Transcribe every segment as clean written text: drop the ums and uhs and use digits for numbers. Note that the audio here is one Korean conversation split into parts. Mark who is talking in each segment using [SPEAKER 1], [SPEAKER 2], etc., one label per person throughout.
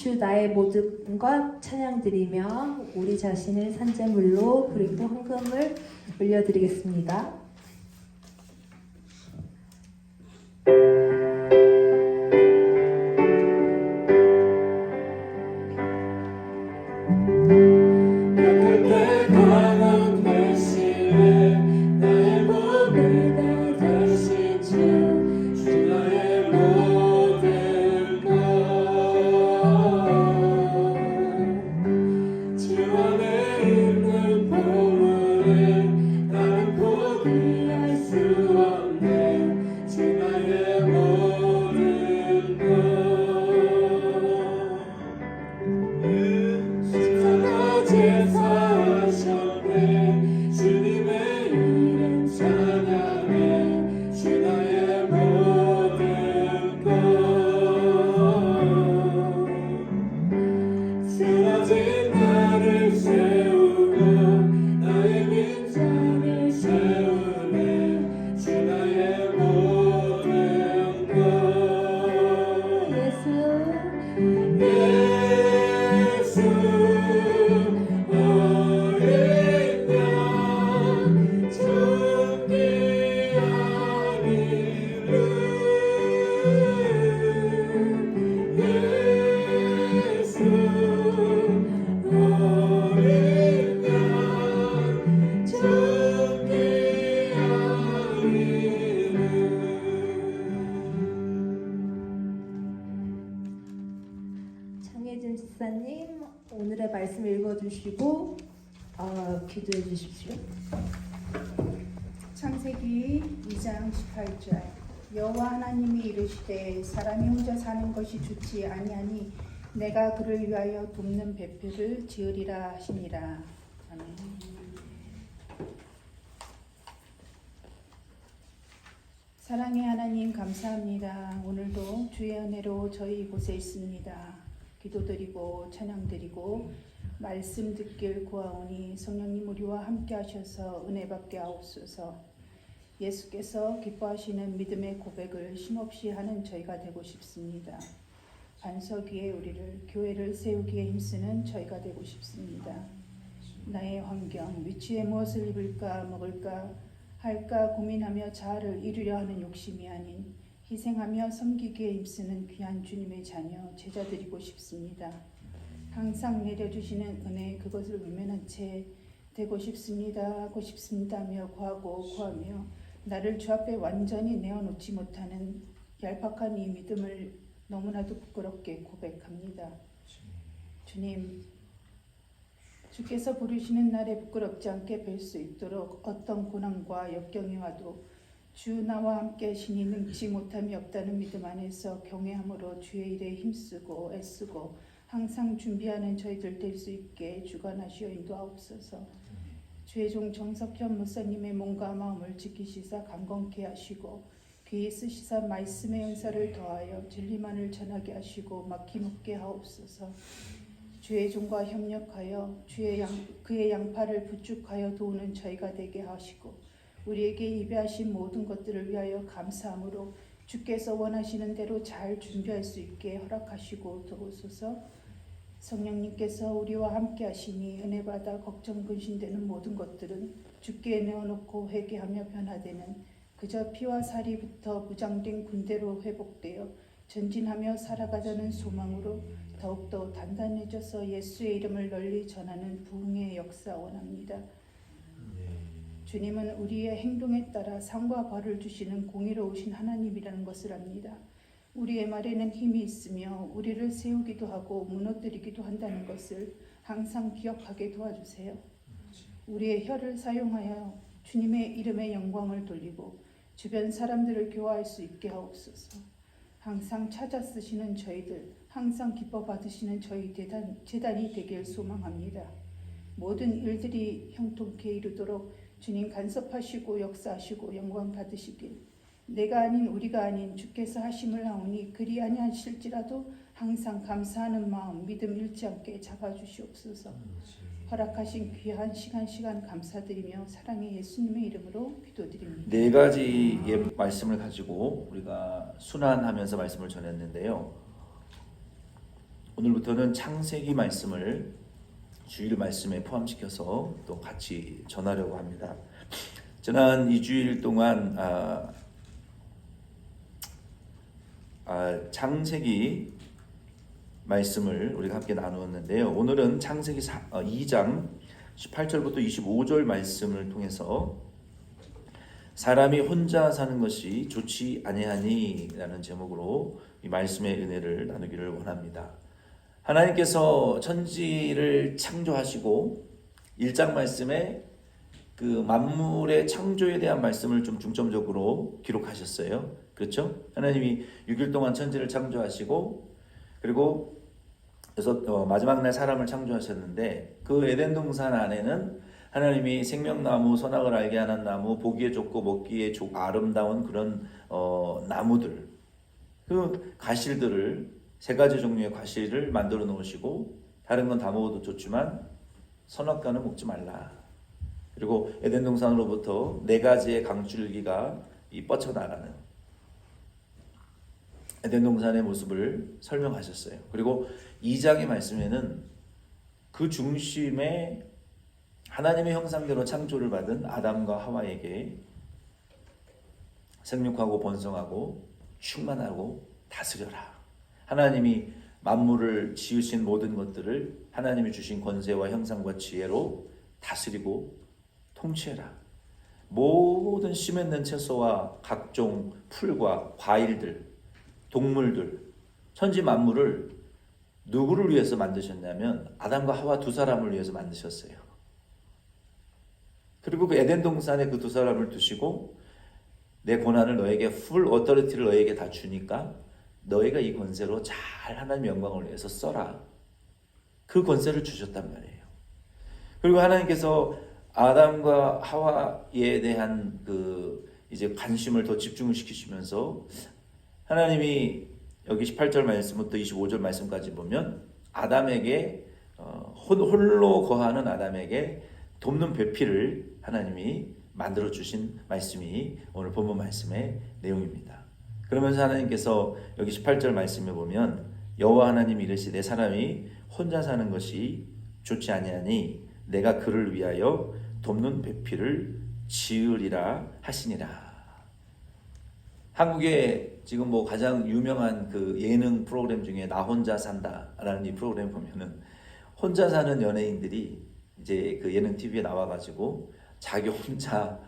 [SPEAKER 1] 주 나의 모든 것 찬양드리며 우리 자신을 산재물로 그리고 헌금을 올려드리겠습니다. 장혜진 집사님 오늘의 말씀 읽어주시고 기도해 주십시오.
[SPEAKER 2] 창세기 2장 18절 여호와 하나님이 이르시되 사람이 혼자 사는 것이 좋지 아니하니 내가 그를 위하여 돕는 배표를 지으리라 하시니라. 아멘. 사랑의 하나님 감사합니다. 오늘도 주의 은혜로 저희 이곳에 있습니다. 기도드리고 찬양드리고 말씀 듣길 구하오니 성령님 우리와 함께 하셔서 은혜 받게 하옵소서. 예수께서 기뻐하시는 믿음의 고백을 쉼없이 하는 저희가 되고 싶습니다. 반석 위에 우리를 교회를 세우기에 힘쓰는 저희가 되고 싶습니다. 나의 환경, 위치에 무엇을 입을까 먹을까 할까 고민하며 자아를 이루려 하는 욕심이 아닌 희생하며 섬기기에 힘쓰는 귀한 주님의 자녀 제자드리고 싶습니다. 항상 내려주시는 은혜 그것을 외면한 채 되고 싶습니다 하고 싶습니다며 구하며 나를 주 앞에 완전히 내어놓지 못하는 얄팍한 이 믿음을 너무나도 부끄럽게 고백합니다. 주님, 주께서 부르시는 날에 부끄럽지 않게 뵐 수 있도록 어떤 고난과 역경이 와도 주 나와 함께 하시니 능치 못함이 없다는 믿음 안에서 경외함으로 주의 일에 힘쓰고 애쓰고 항상 준비하는 저희들 될 수 있게 주관하시어 인도하옵소서. 주의 종 정석현 목사님의 몸과 마음을 지키시사 강건케 하시고 귀에 쓰시사 말씀의 은사를 더하여 진리만을 전하게 하시고 막힘없게 하옵소서. 주의 종과 협력하여 그의 양파를 부축하여 도우는 저희가 되게 하시고 우리에게 예배하신 모든 것들을 위하여 감사함으로 주께서 원하시는 대로 잘 준비할 수 있게 허락하시고 도우소서. 성령님께서 우리와 함께 하시니 은혜받아 걱정 근심되는 모든 것들은 주께 내어놓고 회개하며 변화되는 그저 피와 살이부터 무장된 군대로 회복되어 전진하며 살아가자는 소망으로 더욱더 단단해져서 예수의 이름을 널리 전하는 부흥의 역사 원합니다. 주님은 우리의 행동에 따라 상과 벌을 주시는 공의로우신 하나님이라는 것을 압니다. 우리의 말에는 힘이 있으며 우리를 세우기도 하고 무너뜨리기도 한다는 것을 항상 기억하게 도와주세요. 우리의 혀를 사용하여 주님의 이름의 영광을 돌리고 주변 사람들을 교화할 수 있게 하옵소서. 항상 찾아 쓰시는 저희들, 항상 기뻐 받으시는 저희 재단이 되길 소망합니다. 모든 일들이 형통케 이루도록 주님 간섭하시고 역사하시고 영광 받으시길 내가 아닌 우리가 아닌 주께서 하심을 하오니 그리 아니하실지라도 항상 감사하는 마음 믿음 잃지 않게 잡아주시옵소서. 허락하신 귀한 시간 감사드리며 사랑의 예수님의 이름으로 기도드립니다.
[SPEAKER 3] 네 가지의 말씀을 가지고 우리가 순환하면서 말씀을 전했는데요. 오늘부터는 창세기 말씀을 주일 말씀에 포함시켜서 또 같이 전하려고 합니다. 지난 2주일 동안 창세기 말씀을 우리가 함께 나누었는데요. 오늘은 창세기 2장 18절부터 25절 말씀을 통해서 사람이 혼자 사는 것이 좋지 아니하니 라는 제목으로 이 말씀의 은혜를 나누기를 원합니다. 하나님께서 천지를 창조하시고 1장 말씀에 그 만물의 창조에 대한 말씀을 좀 중점적으로 기록하셨어요. 그렇죠? 하나님이 6일 동안 천지를 창조하시고 그리고 그래서 마지막 날 사람을 창조하셨는데 그 에덴 동산 안에는 하나님이 생명나무, 선악을 알게 하는 나무, 보기에 좋고 먹기에 아름다운 그런 나무들, 그 과실들을 3가지 종류의 과실을 만들어 놓으시고 다른 건 다 먹어도 좋지만 선악과는 먹지 말라. 그리고 에덴 동산으로부터 4가지의 강줄기가 뻗쳐나가는 에덴 동산의 모습을 설명하셨어요. 그리고 2장의 말씀에는 그 중심에 하나님의 형상대로 창조를 받은 아담과 하와에게 생육하고 번성하고 충만하고 다스려라. 하나님이 만물을 지으신 모든 것들을 하나님이 주신 권세와 형상과 지혜로 다스리고 통치해라. 모든 씨 맺는 채소와 각종 풀과 과일들, 동물들, 천지 만물을 누구를 위해서 만드셨냐면 아담과 하와 2사람을 위해서 만드셨어요. 그리고 그 에덴 동산에 그 2사람을 두시고 내 권한을 너에게 풀 어터리티를 너에게 다 주니까 너희가 이 권세로 잘 하나님 영광을 위해서 써라. 그 권세를 주셨단 말이에요. 그리고 하나님께서 아담과 하와에 대한 그 이제 관심을 더 집중을 시키시면서 하나님이 여기 18절 말씀부터 25절 말씀까지 보면 아담에게 홀로 거하는 아담에게 돕는 배필을 하나님이 만들어 주신 말씀이 오늘 본문 말씀의 내용입니다. 그러면서 하나님께서 여기 18절 말씀에 보면 여호와 하나님이 이르시되 사람이 혼자 사는 것이 좋지 아니하니 내가 그를 위하여 돕는 배필을 지으리라 하시니라. 한국에 지금 뭐 가장 유명한 그 예능 프로그램 중에 나 혼자 산다라는 이 프로그램 보면은 혼자 사는 연예인들이 이제 그 예능 TV에 나와가지고 자기 혼자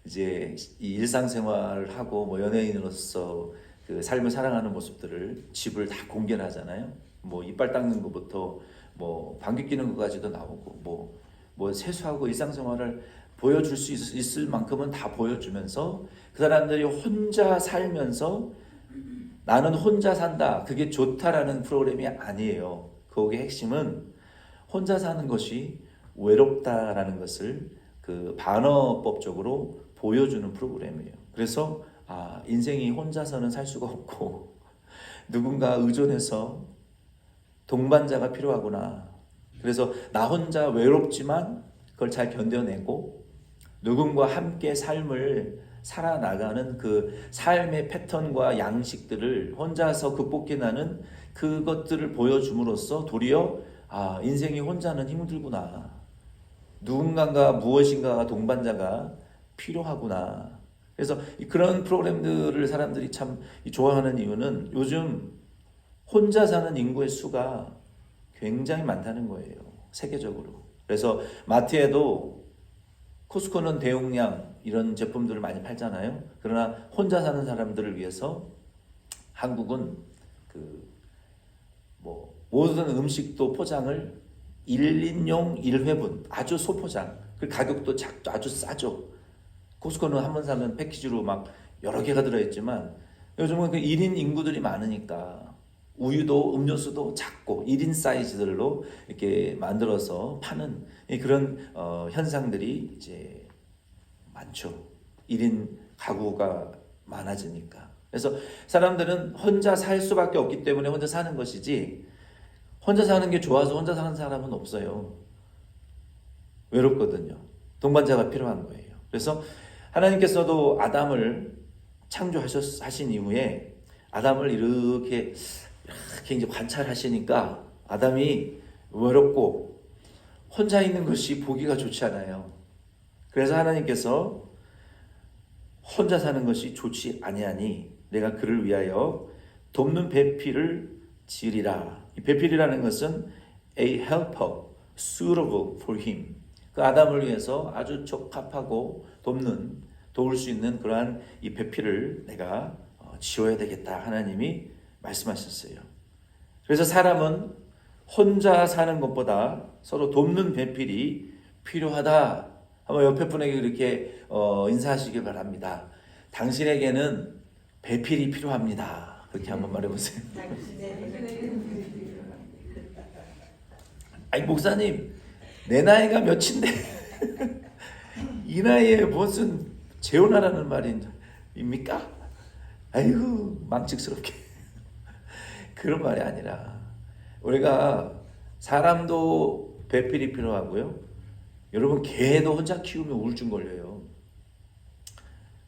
[SPEAKER 3] 이제 이 일상생활을 하고 뭐 연예인으로서 그 삶을 살아가는 모습들을 집을 다 공개를 하잖아요. 뭐 이빨 닦는 것부터 뭐 방귀 뀌는 것까지도 나오고 뭐 세수하고 일상생활을 보여줄 수 있을 만큼은 다 보여주면서 그 사람들이 혼자 살면서 나는 혼자 산다. 그게 좋다라는 프로그램이 아니에요. 거기의 핵심은 혼자 사는 것이 외롭다라는 것을 그 반어법적으로 보여주는 프로그램이에요. 그래서 인생이 혼자서는 살 수가 없고 누군가 의존해서 동반자가 필요하구나. 그래서 나 혼자 외롭지만 그걸 잘 견뎌내고 누군가 함께 삶을 살아나가는 그 삶의 패턴과 양식들을 혼자서 극복해나는 그것들을 보여줌으로써 도리어 인생이 혼자는 힘들구나. 누군가가 무엇인가 동반자가 필요하구나. 그래서 그런 프로그램들을 사람들이 참 좋아하는 이유는 요즘 혼자 사는 인구의 수가 굉장히 많다는 거예요. 세계적으로. 그래서 마트에도 코스코는 대용량 이런 제품들을 많이 팔잖아요. 그러나 혼자 사는 사람들을 위해서 한국은 모든 음식도 포장을 1인용 1회분 아주 소포장. 그 가격도 아주 싸죠. 코스코는 한 번 사면 패키지로 막 여러 개가 들어있지만 요즘은 그 1인 인구들이 많으니까 우유도 음료수도 작고 1인 사이즈들로 이렇게 만들어서 파는 그런 현상들이 이제 많죠. 1인 가구가 많아지니까. 그래서 사람들은 혼자 살 수밖에 없기 때문에 혼자 사는 것이지 혼자 사는 게 좋아서 혼자 사는 사람은 없어요. 외롭거든요. 동반자가 필요한 거예요. 그래서 하나님께서도 아담을 창조하신 이후에 아담을 이렇게 이제 관찰하시니까 아담이 외롭고 혼자 있는 것이 보기가 좋지 않아요. 그래서 하나님께서 혼자 사는 것이 좋지 아니하니 내가 그를 위하여 돕는 배필을 지으리라. 이 배필이라는 것은 a helper suitable for him. 그 아담을 위해서 아주 적합하고 도울 수 있는 그러한 이 배필을 내가 지어야 되겠다. 하나님이 말씀하셨어요. 그래서 사람은 혼자 사는 것보다 서로 돕는 배필이 필요하다. 한번 옆에 분에게 그렇게 인사하시길 바랍니다. 당신에게는 배필이 필요합니다. 그렇게 한번 말해보세요. 아니 목사님, 내 나이가 몇인데 이 나이에 무슨 재혼하라는 말입니까? 아이고 망측스럽게. 그런 말이 아니라 우리가 사람도 배필이 필요하고요. 여러분 개도 혼자 키우면 우울증 걸려요.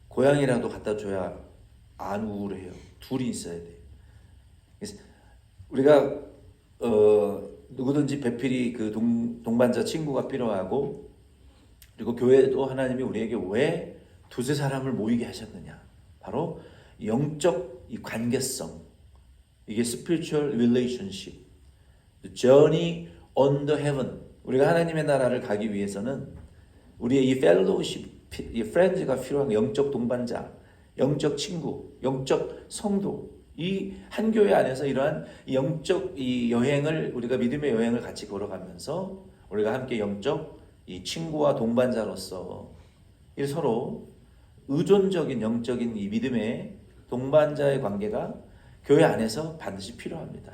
[SPEAKER 3] 고양이라도 갖다 줘야 안 우울해요. 둘이 있어야 돼요. 그래서 우리가 누구든지 배필이 그 동반자 친구가 필요하고, 그리고 교회도 하나님이 우리에게 왜 두세 사람을 모이게 하셨느냐? 바로 영적 이 관계성, 이게 spiritual relationship, the journey on the heaven. 우리가 하나님의 나라를 가기 위해서는 우리의 이 fellowship, 이 friends가 필요한 영적 동반자, 영적 친구, 영적 성도, 이 한 교회 안에서 이러한 영적 이 여행을, 우리가 믿음의 여행을 같이 걸어가면서 우리가 함께 영적 이 친구와 동반자로서 이 서로 의존적인 영적인 이 믿음의 동반자의 관계가 교회 안에서 반드시 필요합니다.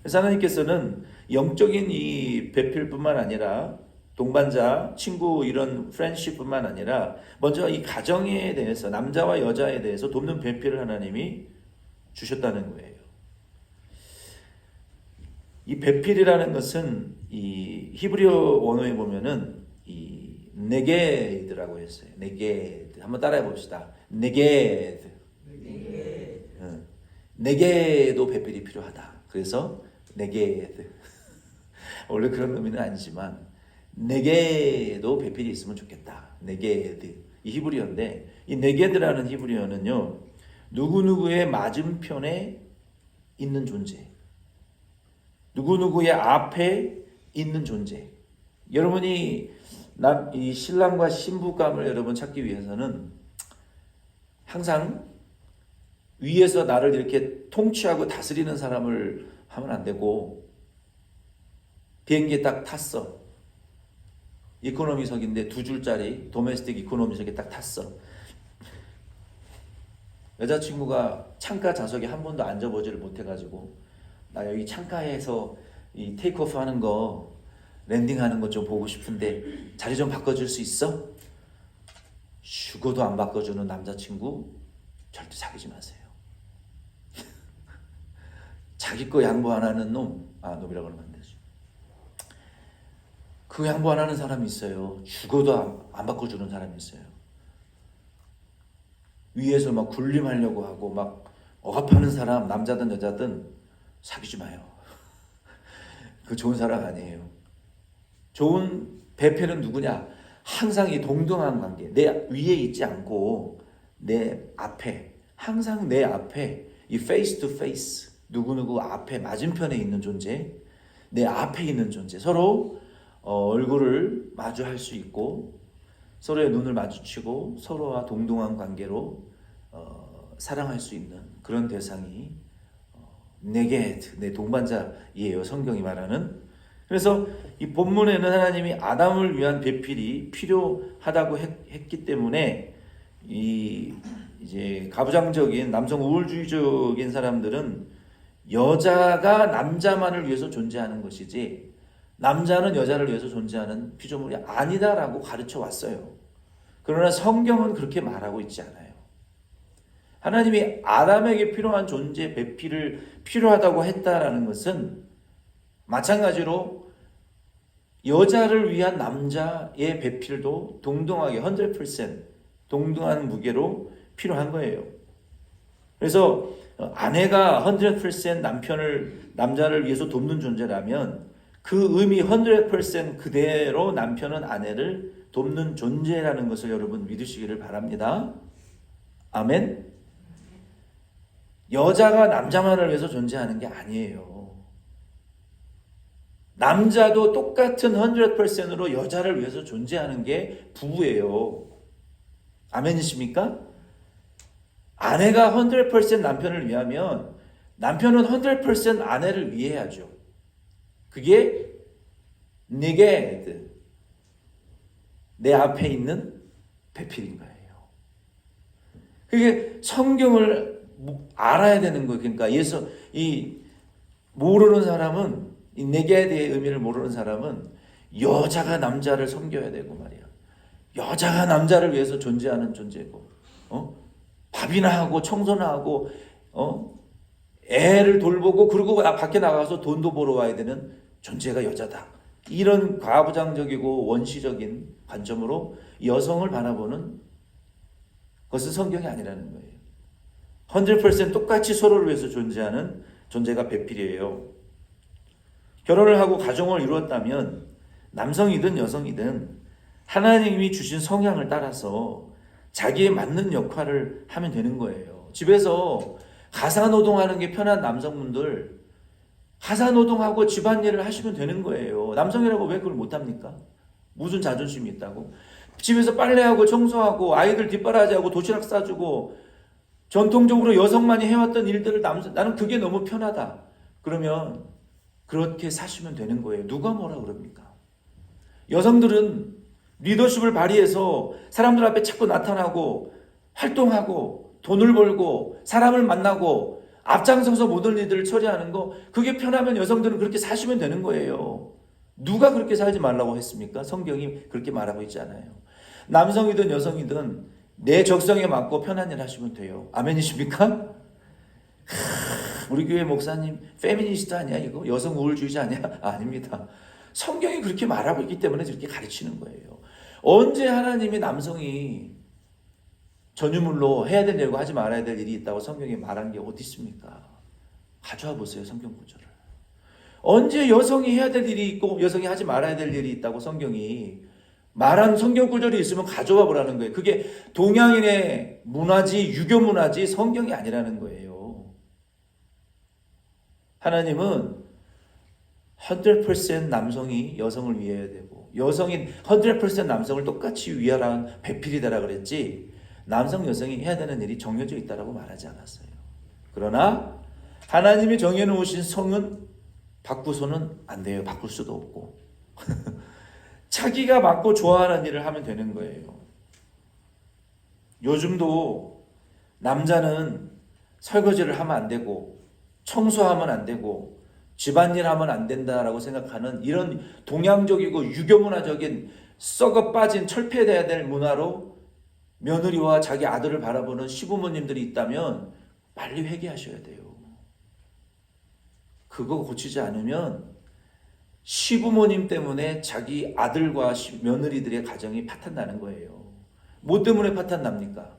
[SPEAKER 3] 그래서 하나님께서는 영적인 이 배필뿐만 아니라 동반자, 친구 이런 프렌드십뿐만 아니라 먼저 이 가정에 대해서, 남자와 여자에 대해서 돕는 배필을 하나님이 주셨다는 거예요. 이 배필이라는 것은 이 히브리어 원어에 보면은 이 네게드라고 했어요. 네게드. 한번 따라해 봅시다. 네게드. 네게도 배필이 필요하다. 그래서 네게드. 원래 그런 의미는 아니지만 네게도 배필이 있으면 좋겠다. 네게드. 이 히브리어인데, 이 네게드라는 히브리어는요, 누구누구의 맞은편에 있는 존재, 누구누구의 앞에 있는 존재. 여러분이 이 신랑과 신부감을 여러분 찾기 위해서는 항상 위에서 나를 이렇게 통치하고 다스리는 사람을 하면 안 되고, 비행기에 딱 탔어. 이코노미석인데 2줄짜리 도메스틱 이코노미석에 딱 탔어. 여자친구가 창가 좌석에 한 번도 앉아보지를 못해가지고, 나 여기 창가에서 이 테이크오프 하는 거, 랜딩하는 거 좀 보고 싶은데 자리 좀 바꿔줄 수 있어? 죽어도 안 바꿔주는 남자친구 절대 사귀지 마세요. 자기 거 양보 안 하는 놈이라고 하면 안 되죠. 그 양보 안 하는 사람이 있어요. 죽어도 안 바꿔주는 사람이 있어요. 위에서 막 군림하려고 하고 막 억압하는 사람, 남자든 여자든 사귀지 마요. 그 좋은 사람 아니에요. 좋은 배필은 누구냐? 항상 이 동등한 관계, 내 위에 있지 않고 내 앞에, 항상 내 앞에 이 face to face, 누구누구 앞에 맞은편에 있는 존재, 내 앞에 있는 존재, 서로 얼굴을 마주할 수 있고 서로의 눈을 마주치고 서로와 동등한 관계로 사랑할 수 있는 그런 대상이 내게 내 동반자이에요. 성경이 말하는. 그래서 이 본문에는 하나님이 아담을 위한 배필이 필요하다고 했기 때문에 이제 가부장적인 남성 우월주의적인 사람들은 여자가 남자만을 위해서 존재하는 것이지 남자는 여자를 위해서 존재하는 피조물이 아니다라고 가르쳐 왔어요. 그러나 성경은 그렇게 말하고 있지 않아요. 하나님이 아담에게 필요한 존재 배필을 필요하다고 했다라는 것은 마찬가지로 여자를 위한 남자의 배필도 동등하게 100% 동등한 무게로 필요한 거예요. 그래서 아내가 100% 남자를 위해서 돕는 존재라면 그 의미 100% 그대로 남편은 아내를 돕는 존재라는 것을 여러분 믿으시기를 바랍니다. 아멘. 여자가 남자만을 위해서 존재하는 게 아니에요. 남자도 똑같은 100%로 여자를 위해서 존재하는 게 부부예요. 아멘이십니까? 아내가 100% 남편을 위하면 남편은 100% 아내를 위해야죠. 그게 네게 내 앞에 있는 배필인 거예요. 그게 성경을 알아야 되는 거예요. 그러니까 모르는 사람은 이 네게에 대해 의미를 모르는 사람은 여자가 남자를 섬겨야 되고 말이야. 여자가 남자를 위해서 존재하는 존재고, 밥이나 하고 청소나 하고, 애를 돌보고 그리고 밖에 나가서 돈도 벌어 와야 되는 존재가 여자다. 이런 과부장적이고 원시적인 관점으로 여성을 바라보는 것은 성경이 아니라는 거예요. 100% 똑같이 서로를 위해서 존재하는 존재가 배필이에요. 결혼을 하고 가정을 이루었다면 남성이든 여성이든 하나님이 주신 성향을 따라서 자기에 맞는 역할을 하면 되는 거예요. 집에서 가사노동하는 게 편한 남성분들 가사노동하고 집안일을 하시면 되는 거예요. 남성이라고 왜 그걸 못합니까? 무슨 자존심이 있다고? 집에서 빨래하고 청소하고 아이들 뒷바라지하고 도시락 싸주고 전통적으로 여성만이 해왔던 일들을 나는 그게 너무 편하다. 그러면 그렇게 사시면 되는 거예요. 누가 뭐라 그럽니까? 여성들은 리더십을 발휘해서 사람들 앞에 자꾸 나타나고 활동하고 돈을 벌고 사람을 만나고 앞장서서 모든 일들을 처리하는 거 그게 편하면 여성들은 그렇게 사시면 되는 거예요. 누가 그렇게 살지 말라고 했습니까? 성경이 그렇게 말하고 있잖아요. 남성이든 여성이든 내 적성에 맞고 편한 일 하시면 돼요. 아멘이십니까? 우리 교회 목사님 페미니스트 아니야 이거? 여성 우월주의자 아니야? 아닙니다. 성경이 그렇게 말하고 있기 때문에 저렇게 가르치는 거예요. 언제 하나님이 남성이 전유물로 해야 될 일과 하지 말아야 될 일이 있다고 성경에 말한 게 어디 있습니까? 가져와 보세요. 성경 구절을. 언제 여성이 해야 될 일이 있고 여성이 하지 말아야 될 일이 있다고 성경이 말한 성경 구절이 있으면 가져와 보라는 거예요. 그게 동양인의 문화지 유교 문화지 성경이 아니라는 거예요. 하나님은 100% 남성이 여성을 위해야 되고 여성이 100% 남성을 똑같이 위하라는 배필이다라 그랬지 남성 여성이 해야 되는 일이 정해져 있다라고 말하지 않았어요. 그러나 하나님이 정해놓으신 성은 바꾸서는 안 돼요. 바꿀 수도 없고 자기가 맞고 좋아하는 일을 하면 되는 거예요. 요즘도 남자는 설거지를 하면 안 되고 청소하면 안 되고 집안일 하면 안 된다라고 생각하는 이런 동양적이고 유교문화적인 썩어 빠진 철폐돼야 될 문화로 며느리와 자기 아들을 바라보는 시부모님들이 있다면 빨리 회개하셔야 돼요. 그거 고치지 않으면 시부모님 때문에 자기 아들과 며느리들의 가정이 파탄나는 거예요. 뭐 때문에 파탄납니까?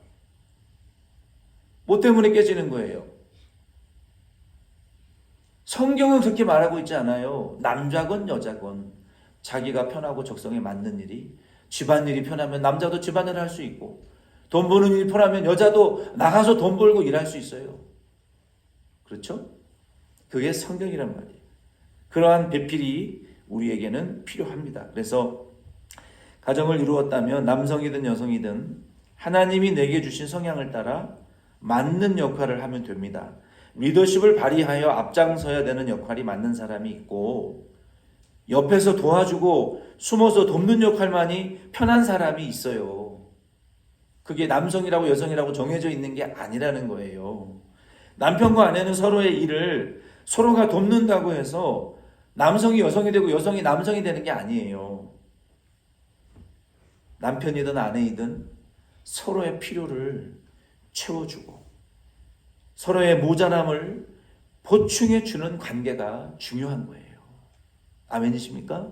[SPEAKER 3] 뭐 때문에 깨지는 거예요? 성경은 그렇게 말하고 있지 않아요. 남자건 여자건 자기가 편하고 적성에 맞는 일이 집안일이 편하면 남자도 집안일을 할 수 있고 돈 버는 일이 편하면 여자도 나가서 돈 벌고 일할 수 있어요. 그렇죠? 그게 성경이란 말이에요. 그러한 배필이 우리에게는 필요합니다. 그래서 가정을 이루었다면 남성이든 여성이든 하나님이 내게 주신 성향을 따라 맞는 역할을 하면 됩니다. 리더십을 발휘하여 앞장서야 되는 역할이 맞는 사람이 있고 옆에서 도와주고 숨어서 돕는 역할만이 편한 사람이 있어요. 그게 남성이라고 여성이라고 정해져 있는 게 아니라는 거예요. 남편과 아내는 서로의 일을 서로가 돕는다고 해서 남성이 여성이 되고 여성이 남성이 되는 게 아니에요. 남편이든 아내이든 서로의 필요를 채워주고 서로의 모자람을 보충해 주는 관계가 중요한 거예요. 아멘이십니까?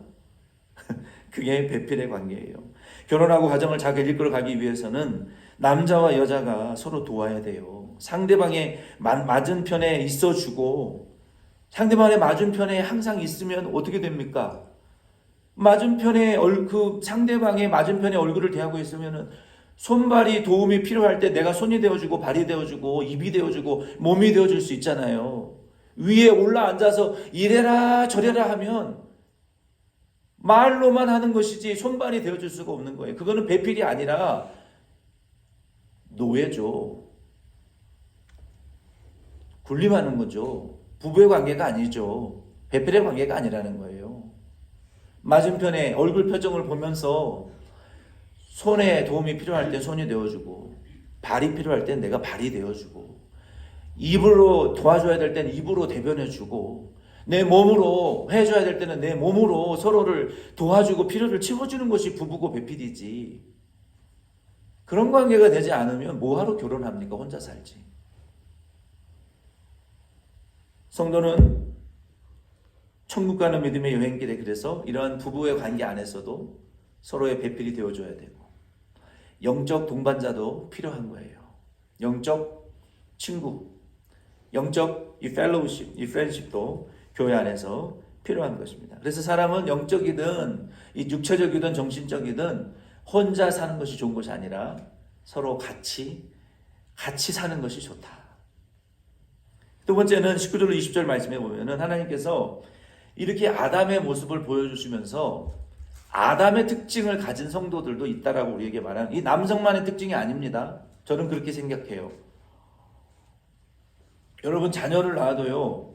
[SPEAKER 3] 그게 배필의 관계예요. 결혼하고 가정을 잘 이끌어 가기 위해서는 남자와 여자가 서로 도와야 돼요. 상대방의 맞은편에 있어주고 상대방의 맞은편에 항상 있으면 어떻게 됩니까? 맞은편에 그 상대방의 맞은편에 얼굴을 대하고 있으면은 손발이 도움이 필요할 때 내가 손이 되어주고 발이 되어주고 입이 되어주고 몸이 되어줄 수 있잖아요. 위에 올라 앉아서 이래라 저래라 하면 말로만 하는 것이지 손발이 되어줄 수가 없는 거예요. 그거는 배필이 아니라 노예죠. 군림하는 거죠. 부부의 관계가 아니죠. 배필의 관계가 아니라는 거예요. 맞은편에 얼굴 표정을 보면서 손에 도움이 필요할 때 손이 되어주고 발이 필요할 때 내가 발이 되어주고 입으로 도와줘야 될 때는 입으로 대변해주고 내 몸으로 해줘야 될 때는 내 몸으로 서로를 도와주고 필요를 채워주는 것이 부부고 배필이지. 그런 관계가 되지 않으면 뭐하러 결혼합니까? 혼자 살지. 성도는 천국 가는 믿음의 여행길에 그래서 이러한 부부의 관계 안에서도 서로의 배필이 되어줘야 되고 영적 동반자도 필요한 거예요. 영적 친구, 영적 이 펠로우십, 이 프렌십도 교회 안에서 필요한 것입니다. 그래서 사람은 영적이든 이 육체적이든 정신적이든 혼자 사는 것이 좋은 것이 아니라 서로 같이 사는 것이 좋다. 두 번째는 19절 20절 말씀에 보면은 하나님께서 이렇게 아담의 모습을 보여주시면서 아담의 특징을 가진 성도들도 있다라고 우리에게 말하는 이 남성만의 특징이 아닙니다. 저는 그렇게 생각해요. 여러분 자녀를 낳아도요.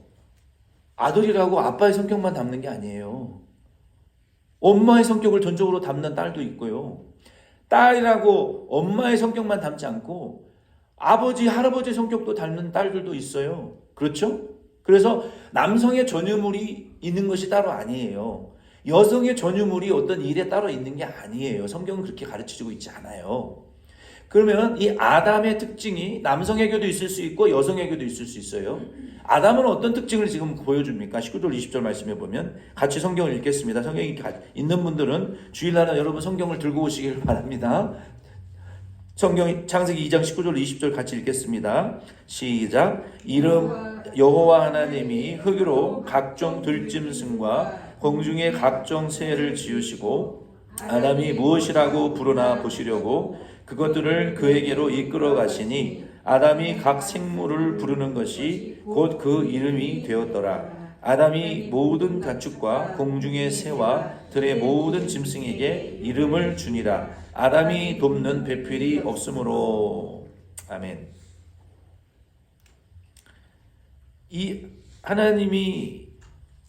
[SPEAKER 3] 아들이라고 아빠의 성격만 담는 게 아니에요. 엄마의 성격을 전적으로 담는 딸도 있고요. 딸이라고 엄마의 성격만 담지 않고 아버지, 할아버지의 성격도 닮는 딸들도 있어요. 그렇죠? 그래서 남성의 전유물이 있는 것이 따로 아니에요. 여성의 전유물이 어떤 일에 따로 있는 게 아니에요. 성경은 그렇게 가르쳐주고 있지 않아요. 그러면 이 아담의 특징이 남성에게도 있을 수 있고 여성에게도 있을 수 있어요. 아담은 어떤 특징을 지금 보여줍니까? 19절 20절 말씀해 보면 같이 성경을 읽겠습니다. 성경이 있는 분들은 주일날은 여러분 성경을 들고 오시길 바랍니다. 성경 창세기 2장 19절 20절 같이 읽겠습니다. 시작. 이름 여호와 하나님이 흙으로 각종 들짐승과 공중의 각종 새를 지으시고 아담이 무엇이라고 부르나 보시려고 그것들을 그에게로 이끌어 가시니 아담이 각 생물을 부르는 것이 곧 그 이름이 되었더라. 아담이 모든 가축과 공중의 새와 들의 모든 짐승에게 이름을 주니라. 아담이 돕는 배필이 없으므로. 아멘. 이 하나님이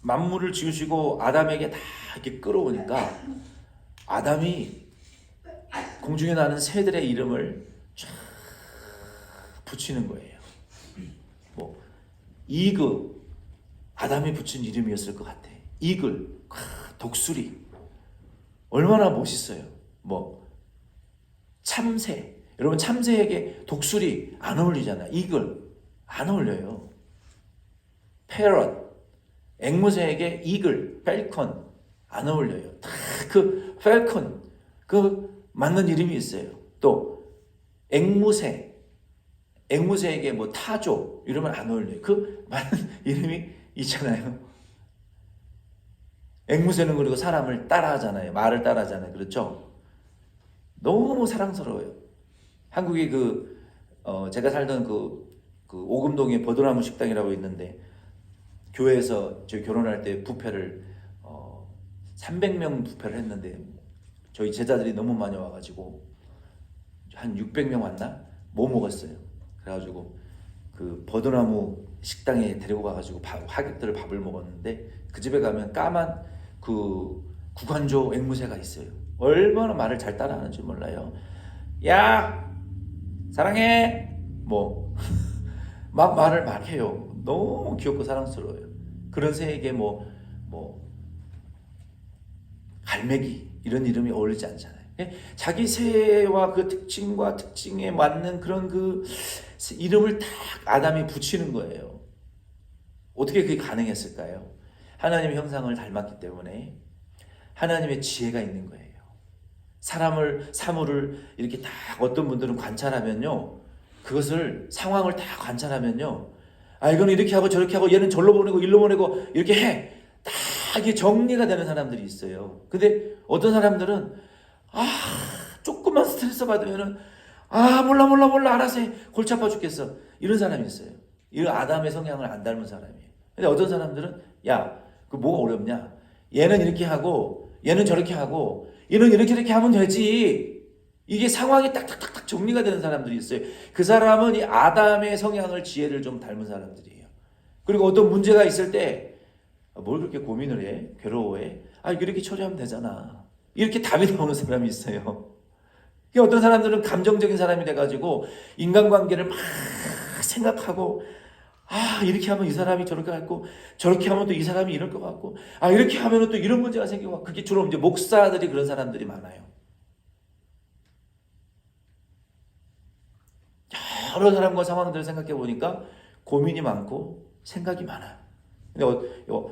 [SPEAKER 3] 만물을 지으시고 아담에게 다 이렇게 끌어오니까 아담이 공중에 나는 새들의 이름을 쫙 붙이는 거예요. 뭐 이그 아담이 붙인 이름이었을 것 같아. 이글, 독수리 얼마나 멋있어요. 뭐 참새, 여러분 참새에게 독수리 안 어울리잖아요. 이글 안 어울려요. 패럿, 앵무새에게 이글, 펠컨 안 어울려요. 다 그 펠컨 그 맞는 이름이 있어요. 또 앵무새에게 뭐 타조 이러면 안 어울려요. 그 맞는 이름이 있잖아요. 앵무새는 그리고 사람을 따라하잖아요. 말을 따라하잖아요. 그렇죠? 너무 사랑스러워요. 한국에 제가 살던 그 오금동에 버드나무 식당이라고 있는데 교회에서 저희 결혼할 때 뷔페를 300명 뷔페를 했는데 저희 제자들이 너무 많이 와가지고 한 600명 왔나? 뭐 먹었어요. 그래가지고 그 버드나무 식당에 데리고 가가지고 하객들을 밥을 먹었는데 그 집에 가면 까만 그 구간조 앵무새가 있어요. 얼마나 말을 잘 따라하는지 몰라요. 야 사랑해 뭐 막 말을 막 해요. 너무 귀엽고 사랑스러워요. 그런 새에게 뭐 갈매기 이런 이름이 어울리지 않잖아요. 자기 새와 그 특징과 특징에 맞는 그런 그 이름을 딱 아담이 붙이는 거예요. 어떻게 그게 가능했을까요? 하나님의 형상을 닮았기 때문에 하나님의 지혜가 있는 거예요. 사물을 이렇게 딱 어떤 분들은 관찰하면요. 그것을 상황을 다 관찰하면요. 아, 이거는 이렇게 하고 저렇게 하고 얘는 절로 보내고 일로 보내고 이렇게 해. 다 이게 정리가 되는 사람들이 있어요. 근데 어떤 사람들은 조금만 스트레스 받으면은 몰라 알아서 해. 골치 아파 죽겠어. 이런 사람이 있어요. 이런 아담의 성향을 안 닮은 사람이에요. 근데 어떤 사람들은 야, 그 뭐가 어렵냐? 얘는 이렇게 하고 얘는 저렇게 하고 얘는 이렇게 하면 되지. 이게 상황이 딱딱딱딱 정리가 되는 사람들이 있어요. 그 사람은 이 아담의 성향을 지혜를 좀 닮은 사람들이에요. 그리고 어떤 문제가 있을 때 뭘 그렇게 고민을 해? 괴로워해? 이렇게 처리하면 되잖아. 이렇게 답이 나오는 사람이 있어요. 어떤 사람들은 감정적인 사람이 돼가지고 인간관계를 막 생각하고 이렇게 하면 이 사람이 저렇게 할고 저렇게 하면 또 이 사람이 이럴 것 같고 이렇게 하면 또 이런 문제가 생기고 그게 주로 이제 목사들이 그런 사람들이 많아요. 여러 사람과 상황들을 생각해 보니까 고민이 많고 생각이 많아요. 근데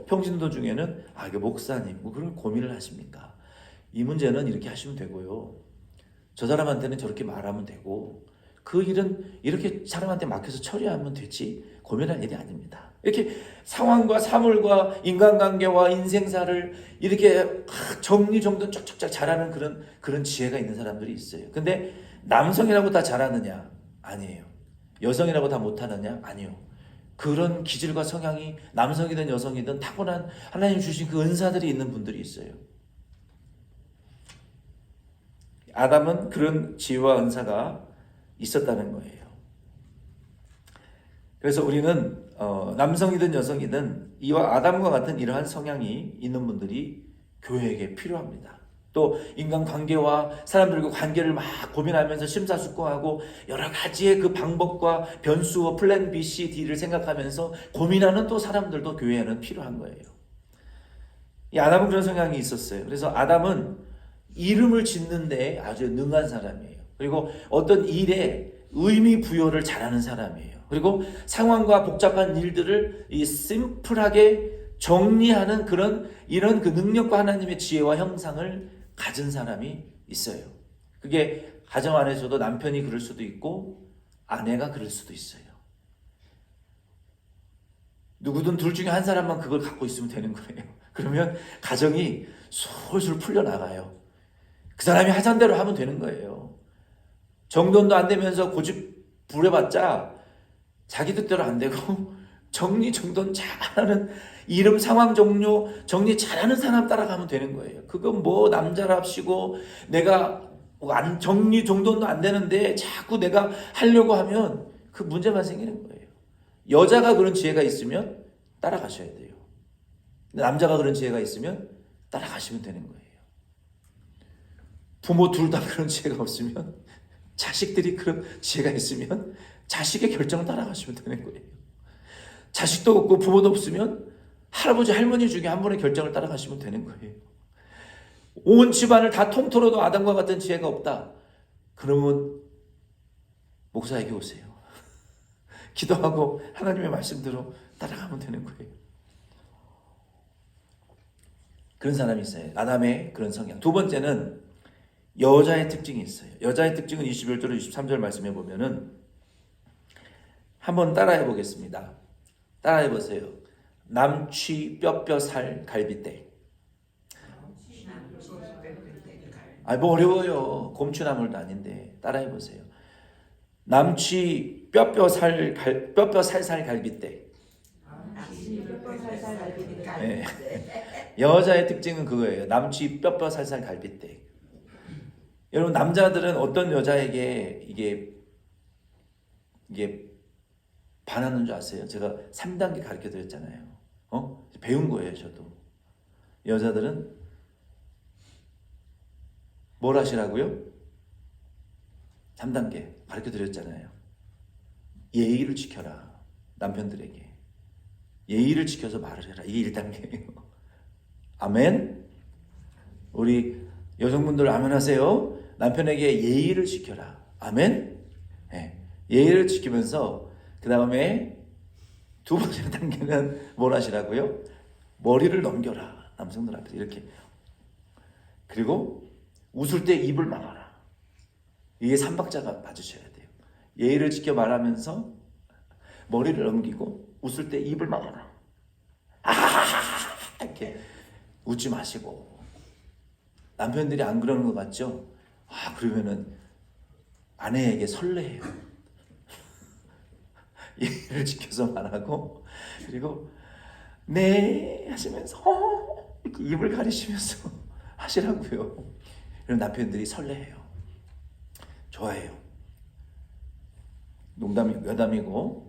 [SPEAKER 3] 평신도 중에는 이게 목사님 뭐 그런 고민을 하십니까? 이 문제는 이렇게 하시면 되고요. 저 사람한테는 저렇게 말하면 되고 그 일은 이렇게 사람한테 맡겨서 처리하면 되지 고민할 일이 아닙니다. 이렇게 상황과 사물과 인간관계와 인생사를 이렇게 정리정돈 쫙쫙쫙 잘하는 그런 지혜가 있는 사람들이 있어요. 근데 남성이라고 다 잘하느냐? 아니에요. 여성이라고 다 못하느냐? 아니요. 그런 기질과 성향이 남성이든 여성이든 타고난 하나님 주신 그 은사들이 있는 분들이 있어요. 아담은 그런 지혜와 은사가 있었다는 거예요. 그래서 우리는 남성이든 여성이든 이와 아담과 같은 이러한 성향이 있는 분들이 교회에게 필요합니다. 또 인간관계와 사람들과 관계를 막 고민하면서 심사숙고하고 여러 가지의 그 방법과 변수와 플랜 B, C, D를 생각하면서 고민하는 또 사람들도 교회에는 필요한 거예요. 이 아담은 그런 성향이 있었어요. 그래서 아담은 이름을 짓는데 아주 능한 사람이에요. 그리고 어떤 일에 의미 부여를 잘하는 사람이에요. 그리고 상황과 복잡한 일들을 이 심플하게 정리하는 이런 그 능력과 하나님의 지혜와 형상을 가진 사람이 있어요. 그게 가정 안에서도 남편이 그럴 수도 있고 아내가 그럴 수도 있어요. 누구든 둘 중에 한 사람만 그걸 갖고 있으면 되는 거예요. 그러면 가정이 솔솔 풀려나가요. 그 사람이 하자는 대로 하면 되는 거예요. 정돈도 안 되면서 고집 부려봤자 자기 뜻대로 안 되고 정리정돈 잘하는 이름 상황 종료 정리 잘하는 사람 따라가면 되는 거예요. 그건 뭐 남자랍시고 내가 정리정돈도 안 되는데 자꾸 내가 하려고 하면 그 문제만 생기는 거예요. 여자가 그런 지혜가 있으면 따라가셔야 돼요. 남자가 그런 지혜가 있으면 따라가시면 되는 거예요. 부모 둘 다 그런 지혜가 없으면 자식들이 그런 지혜가 있으면 자식의 결정을 따라가시면 되는 거예요. 자식도 없고 부모도 없으면 할아버지 할머니 중에 한 분의 결정을 따라가시면 되는 거예요. 온 집안을 다 통틀어도 아담과 같은 지혜가 없다. 그러면 목사에게 오세요. 기도하고 하나님의 말씀대로 따라가면 되는 거예요. 그런 사람이 있어요. 아담의 그런 성향. 두 번째는 여자의 특징이 있어요. 여자의 특징은 21절 23절 말씀해 보면은 한번 따라해 보겠습니다. 따라해 보세요. 남취 뼈살 갈비대. 뭐 어려워요. 곰추나물도 아닌데 따라해 보세요. 남취 뼈살살 갈비대. 네. 여자의 특징은 그거예요. 남취 뼈살살 갈비대. 여러분 남자들은 어떤 여자에게 이게 반하는 줄 아세요? 제가 3단계 가르쳐 드렸잖아요. 배운 거예요, 저도. 여자들은 뭘 하시라고요? 3단계 가르쳐 드렸잖아요. 예의를 지켜라. 남편들에게. 예의를 지켜서 말을 해라. 이게 1단계예요. 아멘? 우리 여성분들 아멘 하세요. 남편에게 예의를 지켜라. 아멘? 네. 예의를 지키면서 그 다음에 두 번째 단계는 뭘 하시라고요? 머리를 넘겨라. 남성들 앞에서 이렇게. 그리고 웃을 때 입을 막아라. 이게 3박자가 맞으셔야 돼요. 예의를 지켜 말하면서 머리를 넘기고 웃을 때 입을 막 이렇게 웃지 마시고. 남편들이 안 그러는 것 같죠? 그러면은 아내에게 설레해요. 예의를 지켜서 말하고, 그리고 네 하시면서 이렇게 입을 가리시면서 하시라고요. 그럼 남편들이 설레해요. 좋아해요. 농담이고 여담이고.